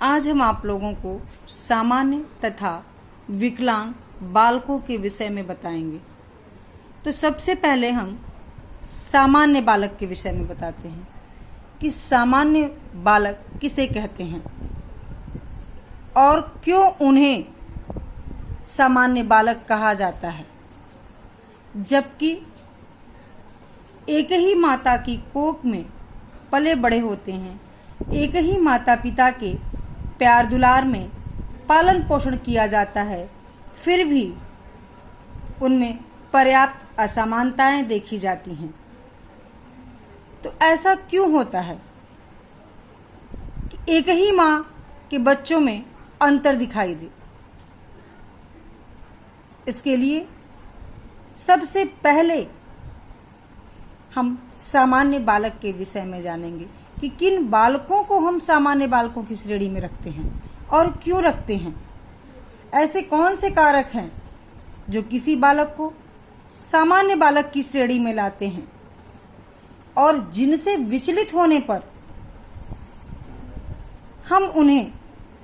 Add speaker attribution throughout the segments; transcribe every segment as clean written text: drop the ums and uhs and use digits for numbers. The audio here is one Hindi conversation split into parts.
Speaker 1: आज हम आप लोगों को सामान्य तथा विकलांग बालकों के विषय में बताएंगे। तो सबसे पहले हम सामान्य बालक के विषय में बताते हैं कि सामान्य बालक किसे कहते हैं और क्यों उन्हें सामान्य बालक कहा जाता है, जबकि एक ही माता की कोख में पले बड़े होते हैं, एक ही माता पिता के प्यार दुलार में पालन पोषण किया जाता है, फिर भी उनमें पर्याप्त असमानताएं देखी जाती हैं। तो ऐसा क्यों होता है कि एक ही माँ के बच्चों में अंतर दिखाई दे? इसके लिए सबसे पहले हम सामान्य बालक के विषय में जानेंगे कि किन बालकों को हम सामान्य बालकों की श्रेणी में रखते हैं और क्यों रखते हैं। ऐसे कौन से कारक हैं जो किसी बालक को सामान्य बालक की श्रेणी में लाते हैं और जिनसे विचलित होने पर हम उन्हें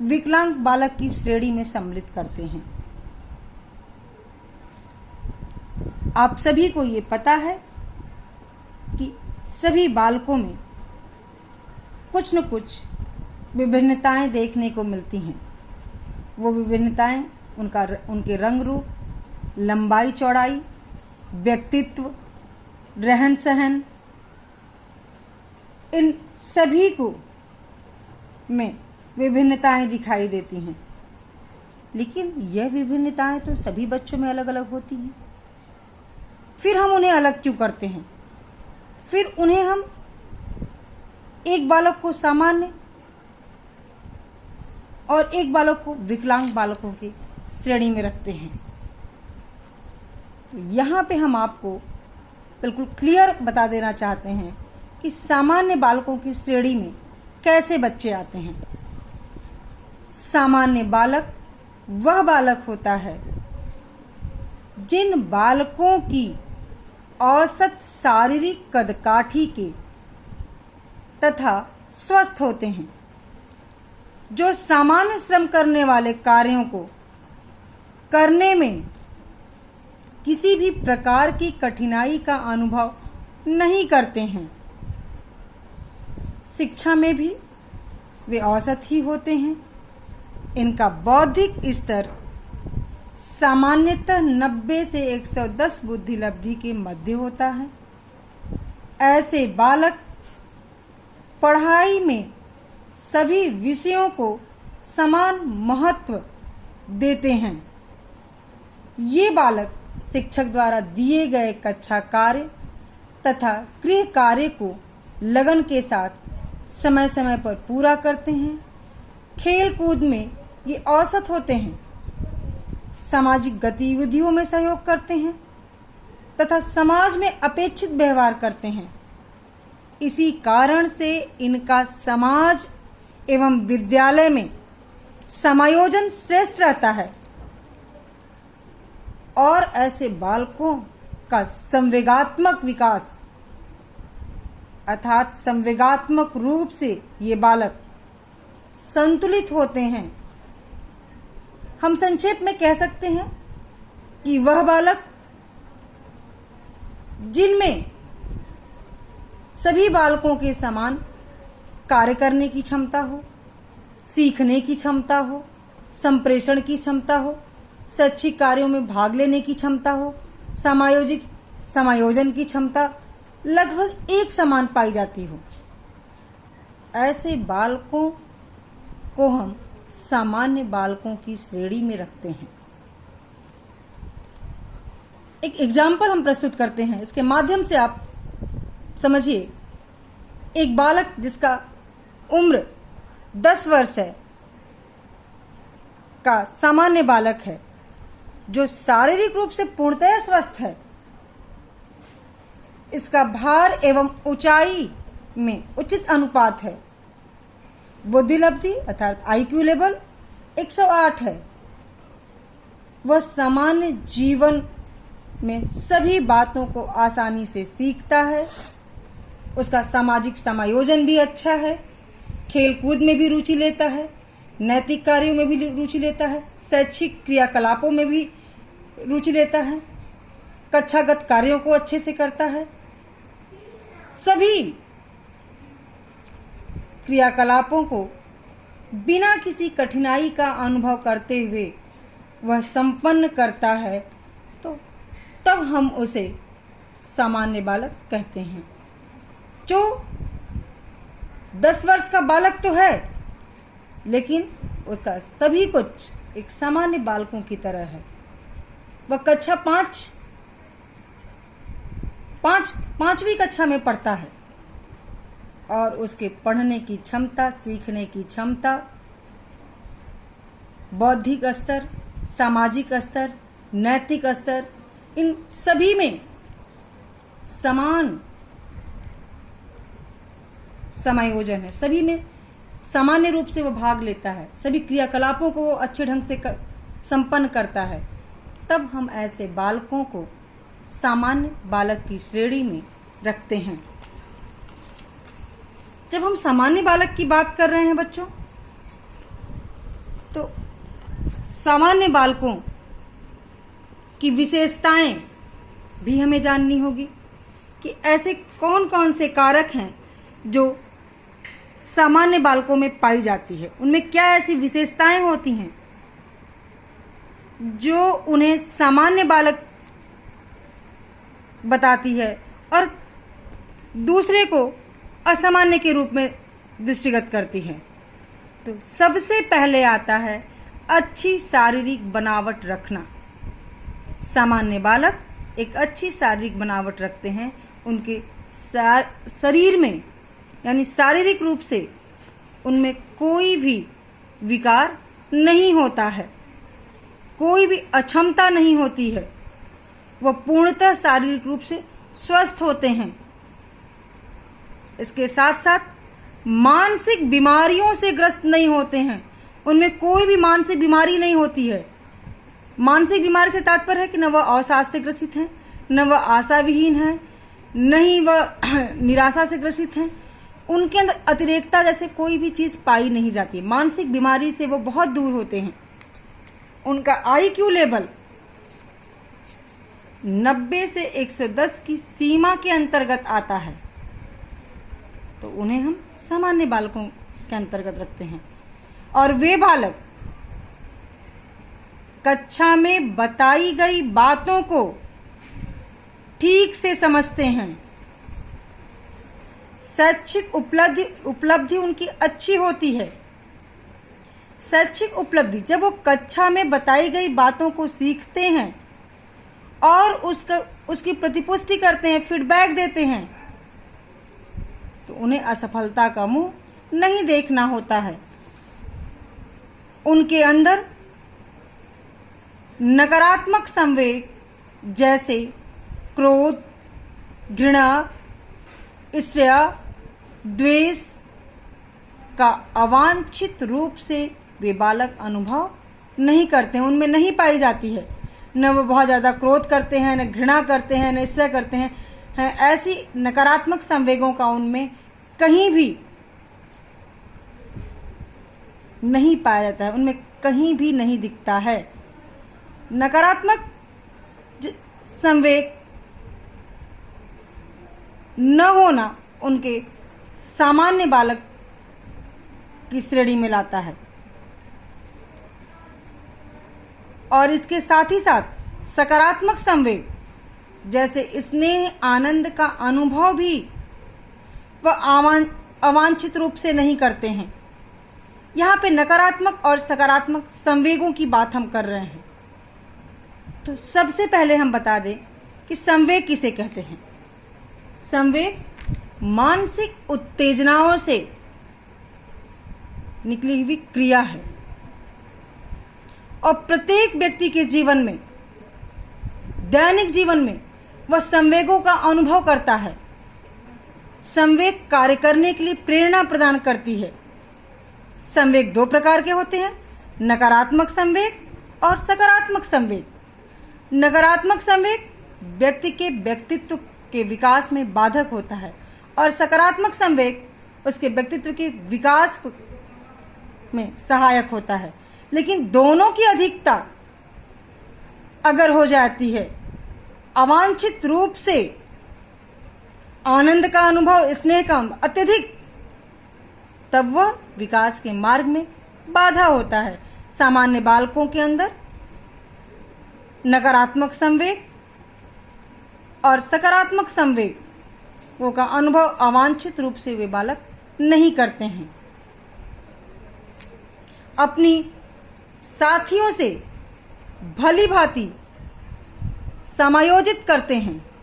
Speaker 1: विकलांग बालक की श्रेणी में सम्मिलित करते हैं। आप सभी को ये पता है कि सभी बालकों में कुछ न कुछ विभिन्नताएं देखने को मिलती हैं। वो विभिन्नताएं उनके रंग रूप, लंबाई चौड़ाई, व्यक्तित्व, रहन सहन, इन सभी को में विभिन्नताएं दिखाई देती हैं। लेकिन यह विभिन्नताएं तो सभी बच्चों में अलग अलग होती हैं। फिर हम उन्हें अलग क्यों करते हैं? फिर उन्हें हम एक बालक को सामान्य और एक बालक को विकलांग बालकों की श्रेणी में रखते हैं। तो यहाँ पे हम आपको बिल्कुल क्लियर बता देना चाहते हैं कि सामान्य बालकों की श्रेणी में कैसे बच्चे आते हैं। सामान्य बालक वह बालक होता है जिन बालकों की औसत शारीरिक कदकाठी के तथा स्वस्थ होते हैं, जो सामान्य श्रम करने वाले कार्यों को करने में किसी भी प्रकार की कठिनाई का अनुभव नहीं करते हैं। शिक्षा में भी वे औसत ही होते हैं। इनका बौद्धिक स्तर सामान्यतः 90 से 110 बुद्धि लब्धि के मध्य होता है। ऐसे बालक पढ़ाई में सभी विषयों को समान महत्व देते हैं। ये बालक शिक्षक द्वारा दिए गए कक्षा कार्य तथा गृह कार्य को लगन के साथ समय समय पर पूरा करते हैं। खेल कूद में ये औसत होते हैं, सामाजिक गतिविधियों में सहयोग करते हैं तथा समाज में अपेक्षित व्यवहार करते हैं। इसी कारण से इनका समाज एवं विद्यालय में समायोजन श्रेष्ठ रहता है और ऐसे बालकों का संवेगात्मक विकास अर्थात संवेगात्मक रूप से ये बालक संतुलित होते हैं। हम संक्षेप में कह सकते हैं कि वह बालक जिनमें सभी बालकों के समान कार्य करने की क्षमता हो, सीखने की क्षमता हो, संप्रेषण की क्षमता हो, शैक्षिक कार्यों में भाग लेने की क्षमता हो, समायोजन की क्षमता लगभग एक समान पाई जाती हो, ऐसे बालकों को हम सामान्य बालकों की श्रेणी में रखते हैं। एक एग्जाम्पल हम प्रस्तुत करते हैं, इसके माध्यम से आप समझिए। एक बालक जिसका उम्र 10 वर्ष है का सामान्य बालक है, जो शारीरिक रूप से पूर्णतः स्वस्थ है। इसका भार एवं ऊंचाई में उचित अनुपात है। बुद्धि लब्धि अर्थात IQ लेवल 108 है। वह सामान्य जीवन में सभी बातों को आसानी से सीखता है। उसका सामाजिक समायोजन भी अच्छा है, खेल कूद में भी रुचि लेता है, नैतिक कार्यों में भी रुचि लेता है, शैक्षिक क्रियाकलापों में भी रुचि लेता है, कक्षागत कार्यों को अच्छे से करता है। सभी क्रियाकलापों को बिना किसी कठिनाई का अनुभव करते हुए वह संपन्न करता है, तो तब हम उसे सामान्य बालक कहते हैं। जो 10 वर्ष का बालक तो है, लेकिन उसका सभी कुछ एक सामान्य बालकों की तरह है। वह कक्षा 5वीं कक्षा में पढ़ता है और उसके पढ़ने की क्षमता, सीखने की क्षमता, बौद्धिक स्तर, सामाजिक स्तर, नैतिक स्तर, इन सभी में समान समायोजन है। सभी में सामान्य रूप से वो भाग लेता है, सभी क्रियाकलापों को वो अच्छे ढंग से संपन्न करता है। तब हम ऐसे बालकों को सामान्य बालक की श्रेणी में रखते हैं। जब हम सामान्य बालक की बात कर रहे हैं बच्चों, तो सामान्य बालकों की विशेषताएं भी हमें जाननी होगी कि ऐसे कौन कौन से कारक हैं जो सामान्य बालकों में पाई जाती है। उनमें क्या ऐसी विशेषताएं होती हैं जो उन्हें सामान्य बालक बताती है और दूसरे को असामान्य के रूप में दृष्टिगत करती है। तो सबसे पहले आता है अच्छी शारीरिक बनावट रखना। सामान्य बालक एक अच्छी शारीरिक बनावट रखते हैं। उनके शरीर में यानी शारीरिक रूप से उनमें कोई भी विकार नहीं होता है, कोई भी अक्षमता नहीं होती है। वह पूर्णतः शारीरिक रूप से स्वस्थ होते हैं। इसके साथ साथ मानसिक बीमारियों से ग्रस्त नहीं होते हैं। उनमें कोई भी मानसिक बीमारी नहीं होती है। मानसिक बीमारी से तात्पर्य है कि न वह अवसाद से ग्रसित हैं, न वह आशाविहीन है, न ही वह निराशा से ग्रसित हैं। उनके अंदर अतिरेकता जैसे कोई भी चीज पाई नहीं जाती। मानसिक बीमारी से वो बहुत दूर होते हैं। उनका IQ लेवल 90 से 110 की सीमा के अंतर्गत आता है, तो उन्हें हम सामान्य बालकों के अंतर्गत रखते हैं। और वे बालक कक्षा में बताई गई बातों को ठीक से समझते हैं। शैक्षिक उपलब्धि उनकी अच्छी होती है। शैक्षिक उपलब्धि, जब वो कक्षा में बताई गई बातों को सीखते हैं और उसकी प्रतिपुष्टि करते हैं, फीडबैक देते हैं, तो उन्हें असफलता का मुंह नहीं देखना होता है। उनके अंदर नकारात्मक संवेग जैसे क्रोध, घृणा, ईर्ष्या, द्वेष का अवांछित रूप से वे बालक अनुभव नहीं करते हैं, उनमें नहीं पाई जाती है। न वो बहुत ज़्यादा क्रोध करते हैं, न घृणा करते हैं, न ईर्ष्या करते हैं। ऐसी नकारात्मक संवेगों का उनमें कहीं भी नहीं पाया जाता है, उनमें कहीं भी नहीं दिखता है। नकारात्मक संवेग न होना उनके सामान्य बालक की श्रेणी में लाता है। और इसके साथ ही साथ सकारात्मक संवेग जैसे स्नेह, आनंद का अनुभव भी वह अवांछित रूप से नहीं करते हैं। यहाँ पे नकारात्मक और सकारात्मक संवेगों की बात हम कर रहे हैं। तो सबसे पहले हम बता दें कि संवेग किसे कहते हैं। संवेग मानसिक उत्तेजनाओं से निकली हुई क्रिया है और प्रत्येक व्यक्ति के जीवन में, दैनिक जीवन में वह संवेगों का अनुभव करता है। संवेग कार्य करने के लिए प्रेरणा प्रदान करती है। संवेग 2 प्रकार के होते हैं, नकारात्मक संवेग और सकारात्मक संवेग। नकारात्मक संवेग व्यक्ति के व्यक्तित्व के विकास में बाधक होता है और सकारात्मक संवेग उसके व्यक्तित्व के विकास में सहायक होता है। लेकिन दोनों की अधिकता अगर हो जाती है, अवांछित रूप से आनंद का अनुभव, स्नेह का अत्यधिक, तब वह विकास के मार्ग में बाधा होता है। सामान्य बालकों के अंदर नकारात्मक संवेग और सकारात्मक संवेगों का अनुभव अवांछित रूप से वे बालक नहीं करते हैं। अपनी साथियों से भली भांति समायोजित करते हैं।